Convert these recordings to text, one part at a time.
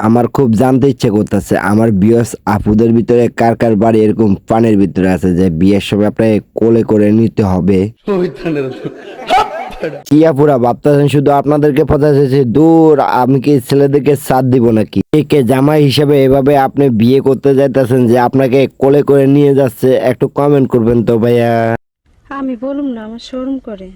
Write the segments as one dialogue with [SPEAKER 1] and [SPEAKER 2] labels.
[SPEAKER 1] আমার খুব জানতে ইচ্ছে করতেছে আমার বিয়স আপুদের ভিতরে কার কার বাড়ি এরকম পানের ভিতরে আছে যে বিয়ের সময় আপনাকে কোলে করে নিতে হবে। কি আপুরা ভাবতেছেন শুধু আপনাদেরকে পচাচ্ছে, দূর আমি কি ছেলেদেরকে সাথ দিব নাকি? কে জামাই হিসেবে এভাবে আপনি বিয়ে করতে যাইতেছেন যে আপনাকে কোলে করে নিয়ে যাচ্ছে, একটু কমেন্ট করবেন তো ভাইয়া।
[SPEAKER 2] আমি বলুম না, আমার শরম করে।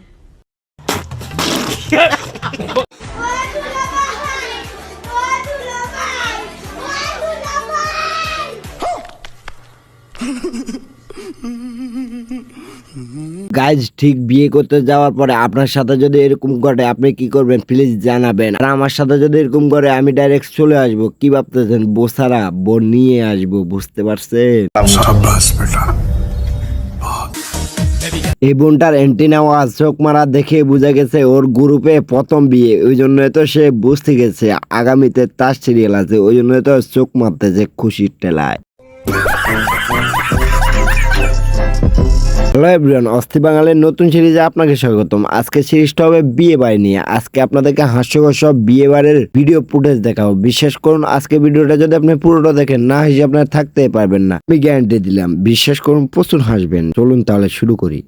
[SPEAKER 1] গাইজ, ঠিক বিয়ে করতে যাওয়ার পরে আপনার সাথে যদি এরকম করে আপনি কি করবেন প্লিজ জানাবেন। আর আমার সাথে যদি এরকম করে আমি ডাইরেক্ট চলে আসবো, কি ভাবতেছেন বোসারা বোন নিয়ে আসবো, বুঝতে পারছেন? এই বোনটার এন্টিনা ওয়াজ চোখ মারা দেখে বোঝা গেছে ওর গ্রুপে প্রথম বিয়ে, ওই জন্য তো সে বুঝতে গেছে আগামীতে তার সিরিয়াল আছে, ওই জন্য তো চোখ মারতেছে খুশির টেলায়। হ্যালো এভরিওয়ান, অস্থি বাঙালির নতুন সিরিজে আপনাকে স্বাগতম। আজকে সিরিজটা হবে বিয়ে বাড়ি নিয়ে। আজকে আপনাদেরকে হাস্যকর সব বিয়ে বাড়ির ভিডিও ফুটেজ দেখাবো। বিশ্বাস করুন আজকে ভিডিওটা যদি আপনি পুরোটা দেখেন না হেসে আপনার থাকতেই পারবেন না, আমি গ্যারান্টি দিলাম। বিশ্বাস করুন প্রচুর হাসবেন। চলুন তাহলে শুরু করি।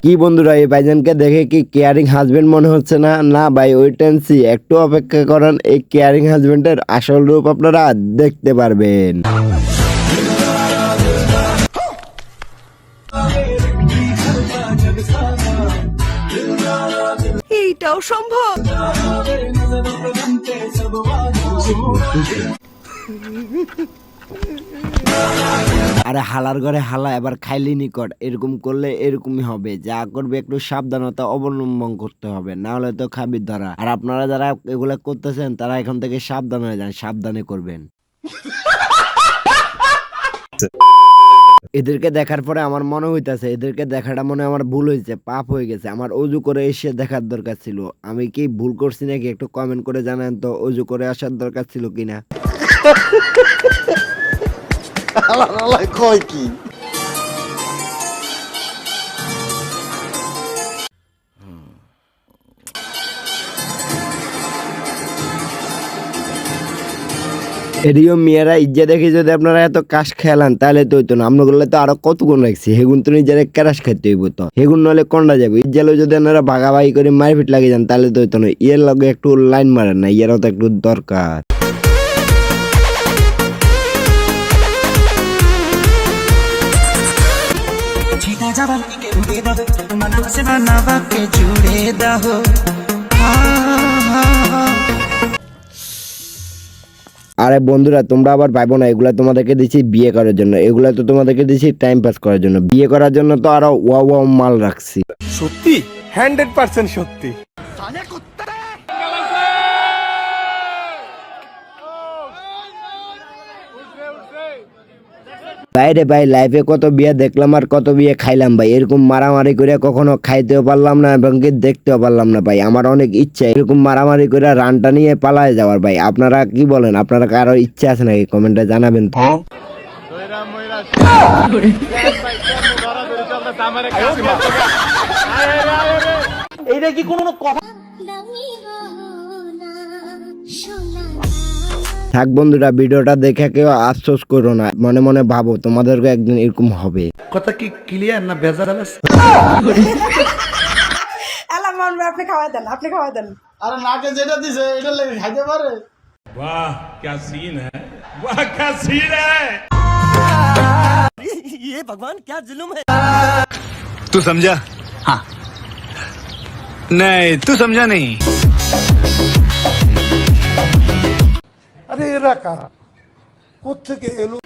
[SPEAKER 1] কি বন্ধুরা, এই ভাইজানকে দেখে কি কেয়ারিং হাজবেন্ড মনে হচ্ছে না? না ভাই, ওয়েট এন্ড সি, একটু অপেক্ষা করেন, এই কেয়ারিং হাজবেন্ডের আসল রূপ আপনারা দেখতে পারবেন।
[SPEAKER 2] এইটাও সম্ভব?
[SPEAKER 1] আরে হালার ঘরে হালা, এবার খাইলি নিকট। এরকম করলে এরকমই হবে, যা করবে একটু সাবধানতা অবলম্বন করতে হবে, না হলে তো খাবি ধরা। আর আপনারা যারা এগুলা করতেছেন তারা এখন থেকে সাবধান হয়ে যান, সাবধানে করবেন। এদেরকে দেখার পরে আমার মনে হইতাছে এদেরকে দেখাটা মনে আমার ভুল হয়েছে, পাপ হয়ে গেছে। আমার অজু করে এসে দেখার দরকার ছিল। আমি কি ভুল করছি নাকি একটু কমেন্ট করে জানান তো, অজু করে আসার দরকার ছিল কিনা। কয় কি এরিও মেয়েরা ইজ্জা দেখে যদি আপনারা এত কাশ খেলান তাহলে তো হইতো না। আপনাগুলো তো আরো কত গুণ রাখছি, হেগুন তো নিজের ক্যারাস খাইতে হইব। তো হেগুন নলে কোনটা যাবে? ইজ্জালো যদি আপনারা ভাগাভাগি করে মারপিট লাগে যান তাহলে তো হইতো না। ইয়ের লগে একটু লাইন মারেন না, ইয়েরও তো একটু দরকার। আরে বন্ধুরা, তোমরা আবার ভাইবো না এগুলা তোমাদেরকে দিচ্ছি বিয়ে করার জন্য, এগুলা তো তোমাদেরকে দিচ্ছি টাইম পাস করার জন্য। বিয়ে করার জন্য তো আরো ওয়া ওয়া মাল রাখছি।
[SPEAKER 3] সত্যি 100% সত্যি।
[SPEAKER 1] বাইরে ভাই লাইফে কত বিয়ে দেখলাম আর কত বিয়ে খাইলাম ভাই, এরকম মারামারি করে কখনো খাইতেও পারলাম না এবং কি দেখতেও পারলাম না ভাই। আমার অনেক ইচ্ছা এরকম মারামারি করে রানটা নিয়ে পালায় যাওয়ার ভাই। আপনারা কি বলেন? আপনারা কারো ইচ্ছা আছে নাকি? কমেন্টে জানাবেন তো।
[SPEAKER 3] এইটা কি কোনো কথা?
[SPEAKER 1] থাক বন্ধুরা, ভিডিওটা দেখে কেউ আফসোস করো না, মনে মনে ভাবো তোমাদেরকে একদিন এরকম হবে।
[SPEAKER 3] কথা কি ক্লিয়ার না বেজার আছে?
[SPEAKER 2] আপনি খাওয়া দেন, আপনি খাওয়া দেন।
[SPEAKER 4] আরে নাকে যেটা দিছে এটা লেগে খাইতে পারে।
[SPEAKER 5] वाह क्या सीन है, वाह क्या सीन है।
[SPEAKER 3] ये भगवान क्या जुल्म है।
[SPEAKER 6] तू समझा? हाँ नहीं, तू समझा नहीं।
[SPEAKER 4] আরে এরা কারা, কোত্থেকে এলো?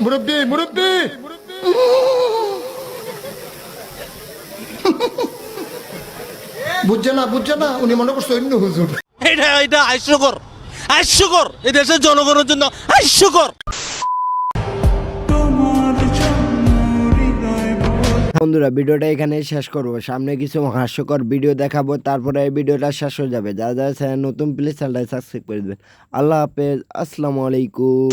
[SPEAKER 4] মুরব্বি মুরব্বি, বুঝছে না, উনি মনে করছে অন্য হুজুর।
[SPEAKER 3] এটা হাস্যকর এই দেশের জনগণের জন্য হাস্যকর।
[SPEAKER 1] বন্ধুরা ভিডিওটা এখানে শেষ করবো, সামনে কিছু হাস্যকর ভিডিও দেখাবো, তারপরে এই ভিডিওটা শেষ হয়ে যাবে। যারা যারা চ্যানেল নতুন প্লিজ চ্যানেলটা সাবস্ক্রাইব করে দেবেন। আল্লাহ হাফেজ, আসসালামু আলাইকুম।